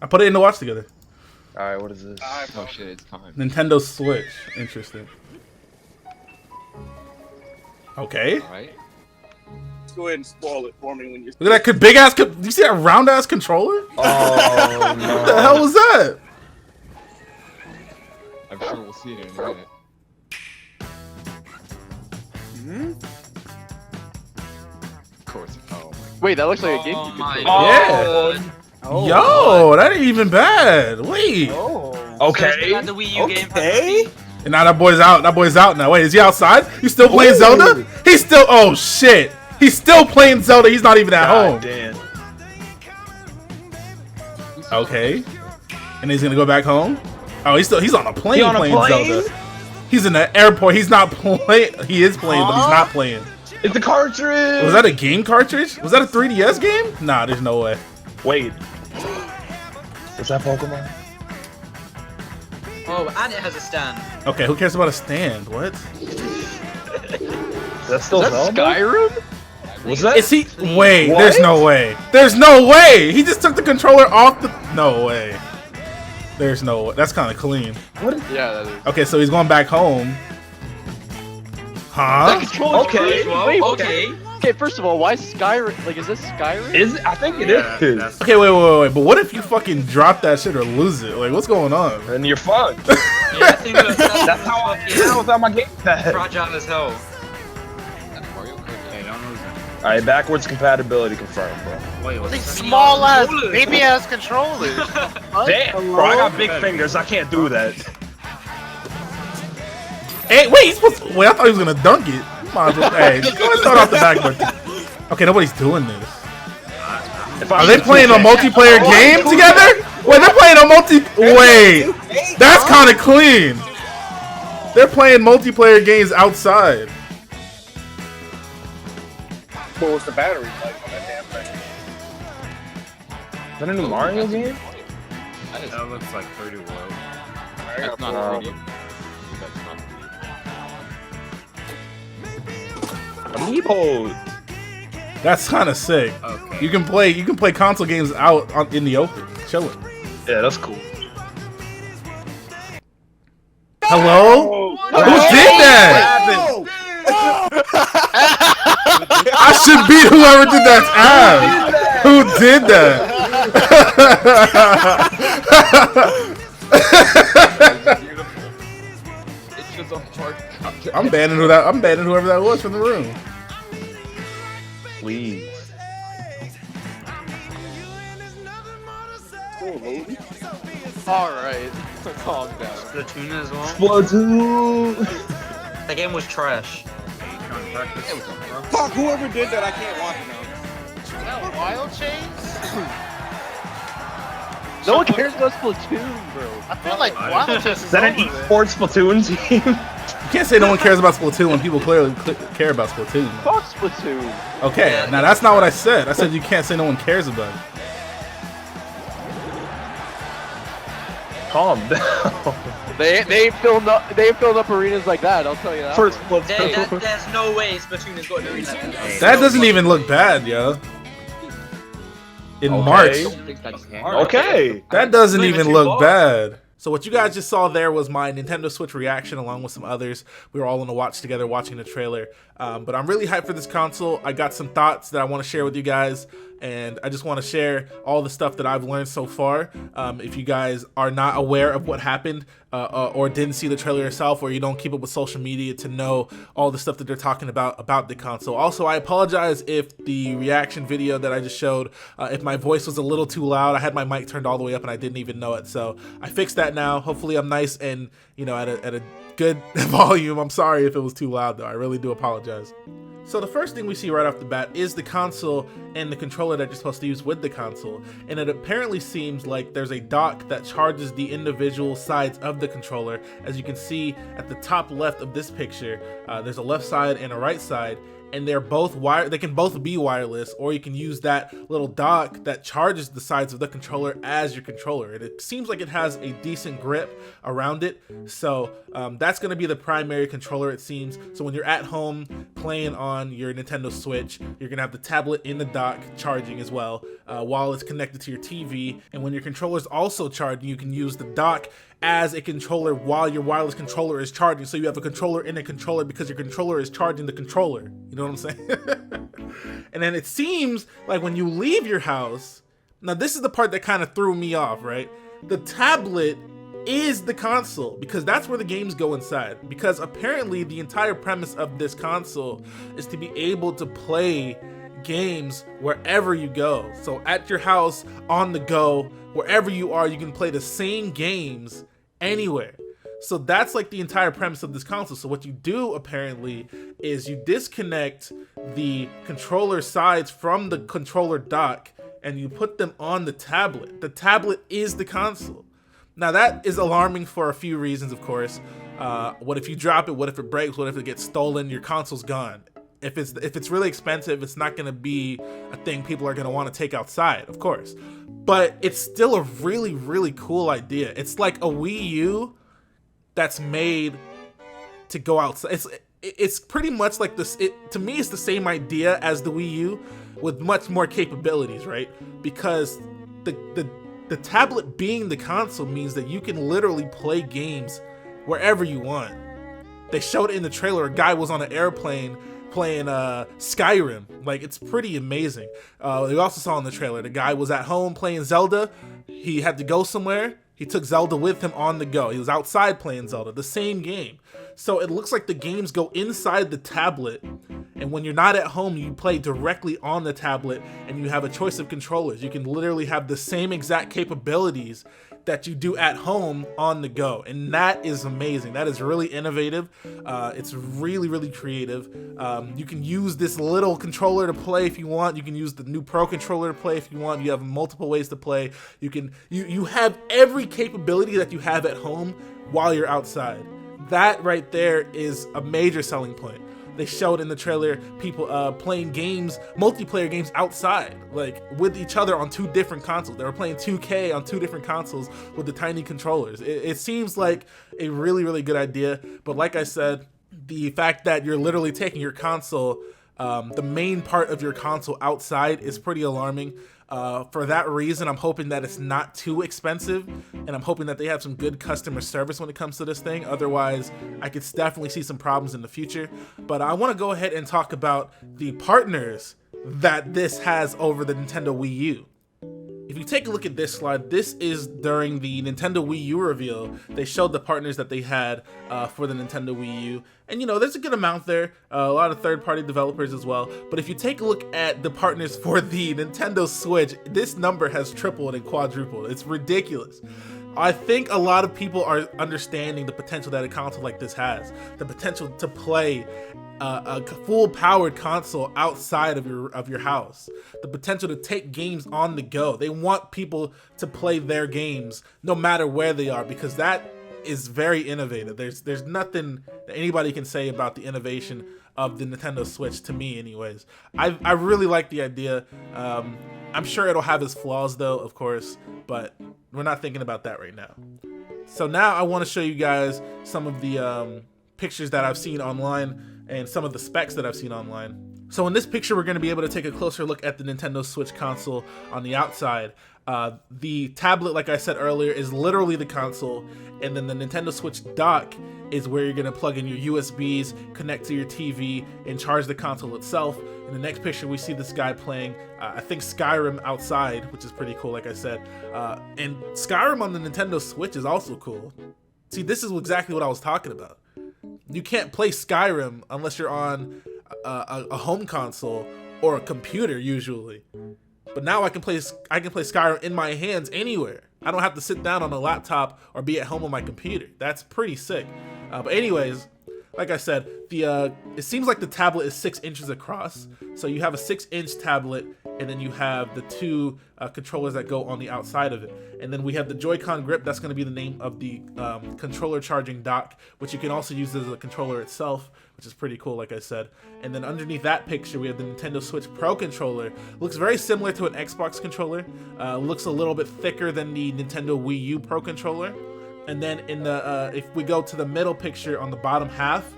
I put it in the watch together. All right, what is this? Oh shit, it's time. Nintendo Switch. Interesting. Okay. All right. Let's go ahead and spoil it for me when you. Look at that big ass. You see that round ass controller? Oh no! What the hell was that? I'm sure we'll see it in a minute. Of course. Oh my. Wait, that looks like a Oh GameCube my controller. Yeah. Oh, Yo, that ain't even bad. Wait. Oh. So Okay. they got the Wii U game for Okay. PC? And now that boy's out. That boy's out now. Wait, is he outside? He's still playing Zelda? He's still. Oh shit. He's still playing Zelda. He's not even at home. Damn. Okay. And he's gonna go back home. Oh, he's on a plane He on a playing plane? Zelda. He's in the airport. He's not playing. He is playing, but he's not playing. It's the cartridge. Was that a game cartridge? Was that a 3DS game? Nah, there's no way. Wait. Is that Pokemon? Oh, and it has a stand. Okay, who cares about a stand? What? That's still Is that Zelda? Skyrim? Was that? Is he? Wait, What? there's no way. There's no way. He just took the controller off the. No way. There's no way. That's kind of clean. What? Yeah, that is. Okay, so he's going back home. Huh? That controller's Okay. crazy. Wait, Okay. Okay, first of all, why Skyrim? Like, is this Skyrim? Is it? I think it is. Okay, wait. But what if you fucking drop that shit or lose it? Like, what's going on? And you're fucked. Yeah, I think that's That's how I feel without my gamepad. fragile as hell. That's Mario Kart. Hey, don't lose it. Alright, backwards compatibility confirmed, bro. Wait, what's These that? small ass, controllers. baby ass controllers. Damn, bro, I got big fingers. I can't do that. Hey, wait, he's supposed to, wait, I thought he was gonna dunk it. Might as well, hey, go ahead and start off the back button. Okay, nobody's doing this. Are they playing a multiplayer game together? Wait, they're playing a Wait, that's kind of clean. They're playing multiplayer games outside. What was the battery like on that damn thing? Is that a new Mario game? That is. That looks like 30 World. That's not Uh, 3D. That's not 3D. Amiibo. That's kind of sick. Okay. You can play console games out in the open, chilling. Yeah, that's cool. Hello? Who did that? I should beat whoever did that ass. Who did that? Beautiful. It's just a hard cut. I'm banning whoever that was from the room. Please. Alright, calm down. Splatoon as well. Splatoon. That game was trash. Fuck, whoever did that, I can't watch it now. That wild chains? No one cares about Splatoon, bro. I feel like wild chains is Is that an over with. esports Splatoon team? You can't say no one cares about Splatoon when people clearly care about Splatoon. Fuck Splatoon. Okay, now that's not what I said. I said you can't say no one cares about it. Calm down. They filled up arenas like that. I'll tell you that. First much. Splatoon. There's no way Splatoon has got an arena. That doesn't even look bad, yo. In Okay. March. Okay. That doesn't Not even too look far. bad. So what you guys just saw there was my Nintendo Switch reaction along with some others. We were all on a watch together watching the trailer. But I'm really hyped for this console. I got some thoughts that I want to share with you guys. And I just want to share all the stuff that I've learned so far. If you guys are not aware of what happened or didn't see the trailer yourself, or you don't keep up with social media to know all the stuff that they're talking about the console. Also, I apologize if the reaction video that I just showed, if my voice was a little too loud. I had my mic turned all the way up and I didn't even know it. So I fixed that now. Hopefully I'm nice and, you know, at a good volume. I'm sorry if it was too loud though. I really do apologize. So the first thing we see right off the bat is the console and the controller that you're supposed to use with the console. And it apparently seems like there's a dock that charges the individual sides of the controller. As you can see at the top left of this picture, there's a left side and a right side. and they're both they can both be wireless, or you can use that little dock that charges the sides of the controller as your controller. And it seems like it has a decent grip around it. So that's going to be the primary controller, it seems. So when you're at home playing on your Nintendo Switch, you're going to have the tablet in the dock charging as well while it's connected to your TV. And when your controller's also charging, you can use the dock as a controller while your wireless controller is charging. So you have a controller in a controller because your controller is charging the controller. You know what I'm saying? And then it seems like when you leave your house, now this is the part that kind of threw me off, right? The tablet is the console, because that's where the games go inside. Because apparently the entire premise of this console is to be able to play games wherever you go. So at your house, on the go, wherever you are, you can play the same games anywhere. So that's like the entire premise of this console. So what you do apparently is you disconnect the controller sides from the controller dock and you put them on the tablet. The tablet is the console. Now that is alarming for a few reasons, of course. What if you drop it? What if it breaks? What if it gets stolen? Your console's gone. If it's really expensive, it's not going to be a thing people are going to want to take outside, of course. But it's still a really, really cool idea. It's like a Wii U that's made to go outside. It's pretty much like this. To me, it's the same idea as the Wii U with much more capabilities, right? Because the tablet being the console means that you can literally play games wherever you want. They showed it in the trailer. A guy was on an airplane playing Skyrim. Like, it's pretty amazing. We also saw in the trailer the guy was at home playing Zelda. He had to go somewhere. He took Zelda with him on the go. He was outside playing Zelda, the same game. So it looks like the games go inside the tablet, and when you're not at home, you play directly on the tablet, and you have a choice of controllers. You can literally have the same exact capabilities that you do at home on the go, and that is amazing. That is really innovative. It's really, really creative. You can use this little controller to play if you want. You can use the new Pro controller to play if you want. You have multiple ways to play. You have every capability that you have at home while you're outside. That right there is a major selling point. They showed in the trailer people playing games, multiplayer games outside, like with each other on two different consoles. They were playing 2K on two different consoles with the tiny controllers. It seems like a really, really good idea. But like I said, the fact that you're literally taking your console, the main part of your console outside, is pretty alarming. For that reason, I'm hoping that it's not too expensive, and I'm hoping that they have some good customer service when it comes to this thing. Otherwise, I could definitely see some problems in the future. But I want to go ahead and talk about the partners that this has over the Nintendo Wii U. If you take a look at this slide, this is during the Nintendo Wii U reveal. They showed the partners that they had for the Nintendo Wii U. And you know, there's a good amount there, a lot of third-party developers as well. But if you take a look at the partners for the Nintendo Switch, this number has tripled and quadrupled. It's ridiculous. I think a lot of people are understanding the potential that a console like this has. The potential to play a full-powered console outside of your house. The potential to take games on the go. They want people to play their games no matter where they are, because that is very innovative. There's nothing that anybody can say about the innovation of the Nintendo Switch, to me anyways. I really like the idea. I'm sure it'll have its flaws though, of course, but we're not thinking about that right now. So now I want to show you guys some of the pictures that I've seen online and some of the specs that I've seen online. So in this picture, we're going to be able to take a closer look at the Nintendo Switch console on the outside. The tablet, like I said earlier, is literally the console, and then the Nintendo Switch dock is where you're going to plug in your USBs, connect to your TV, and charge the console itself. In the next picture, we see this guy playing, I think, Skyrim outside, which is pretty cool, like I said. And Skyrim on the Nintendo Switch is also cool. See, this is exactly what I was talking about. You can't play Skyrim unless you're on a home console or a computer usually. But now I can play Skyrim in my hands anywhere. I don't have to sit down on a laptop or be at home on my computer. That's pretty sick. But anyways, like I said, it seems like the tablet is 6 inches across. So you have a 6-inch tablet, and then you have the two controllers that go on the outside of it. And then we have the Joy-Con grip. That's going to be the name of the controller charging dock, which you can also use as a controller itself, which is pretty cool, like I said. And then underneath that picture, we have the Nintendo Switch Pro controller. Looks very similar to an Xbox controller. Looks a little bit thicker than the Nintendo Wii U Pro controller. And then in the if we go to the middle picture on the bottom half,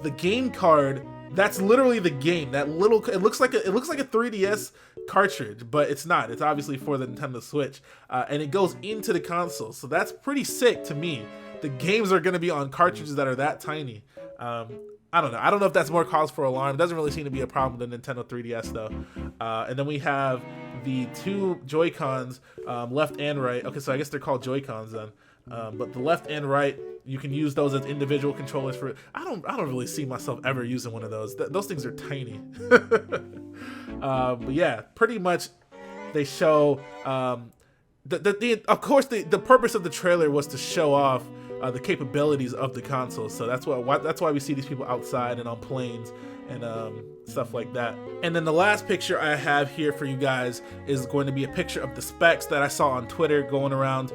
the game card, that's literally the game. That little, it looks like a 3DS cartridge, but it's not. It's obviously for the Nintendo Switch, and it goes into the console. So that's pretty sick to me. The games are going to be on cartridges that are that tiny. I don't know. I don't know if that's more cause for alarm. It doesn't really seem to be a problem with the Nintendo 3DS though. And then we have the two Joy-Cons, left and right. Okay, so I guess they're called Joy-Cons then. But the left and right, you can use those as individual controllers for. I don't really see myself ever using one of those. Those things are tiny. But yeah, pretty much they show. Of course, the purpose of the trailer was to show off the capabilities of the console. So that's why we see these people outside and on planes and stuff like that. And then the last picture I have here for you guys is going to be a picture of the specs that I saw on Twitter going around.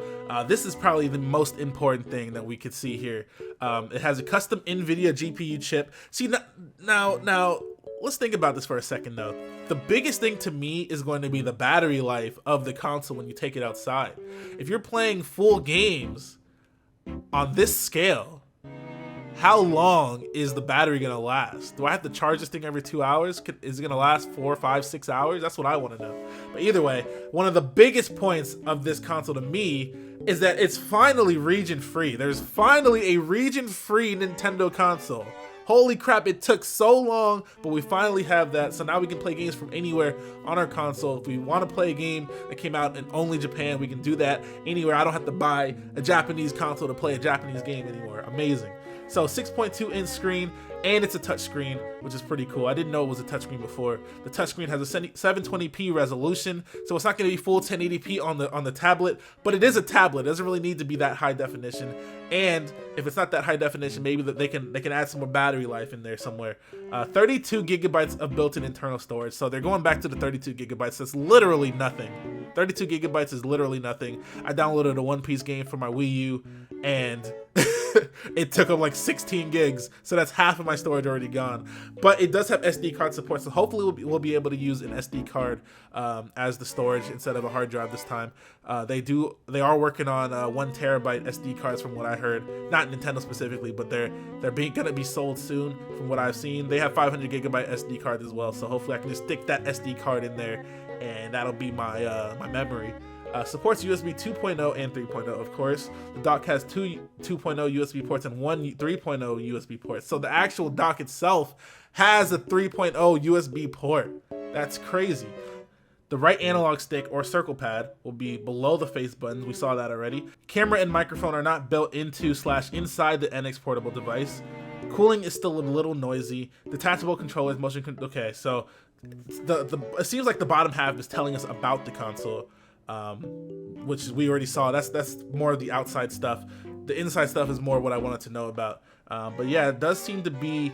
This is probably the most important thing that we could see here. It has a custom NVIDIA GPU chip. See, now let's think about this for a second though. The biggest thing to me is going to be the battery life of the console when you take it outside. If you're playing full games on this scale, how long is the battery gonna last? Do I have to charge this thing every 2 hours? Is it gonna last 4, 5, 6 hours? That's what I want to know. But either way, one of the biggest points of this console to me is that it's finally region free. There's finally a region free Nintendo console. Holy crap, it took so long, but we finally have that. So now we can play games from anywhere on our console. If we want to play a game that came out in only Japan, we can do that anywhere. I don't have to buy a Japanese console to play a Japanese game anymore. Amazing. So 6.2 inch screen, and it's a touch screen, which is pretty cool. I didn't know it was a touch screen before. The touch screen has a 720p resolution, so it's not going to be full 1080p on the tablet, but it is a tablet. It doesn't really need to be that high definition. And if it's not that high definition, maybe that they can add some more battery life in there somewhere. 32 gigabytes of built-in internal storage. So they're going back to the 32 gigabytes. That's literally nothing. 32 gigabytes is literally nothing. I downloaded a One Piece game for my Wii U, and it took up like 16 gigs, so that's half of my storage already gone. But it does have SD card support, so hopefully we'll be able to use an SD card as the storage instead of a hard drive this time. They are working on 1 terabyte SD cards from what I heard, not Nintendo specifically, but they're gonna be sold soon from what I've seen. They have 500 gigabyte SD card as well, so hopefully I can just stick that SD card in there, and that'll be my my memory. Supports USB 2.0 and 3.0, of course. The dock has two 2.0 USB ports and one 3.0 USB port. So the actual dock itself has a 3.0 USB port. That's crazy. The right analog stick or circle pad will be below the face buttons. We saw that already. Camera and microphone are not built into / inside the NX portable device. Cooling is still a little noisy. Detachable controllers, okay, so it seems like the bottom half is telling us about the console. Which we already saw. That's more of the outside stuff. The inside stuff is more what I wanted to know about. But yeah, it does seem to be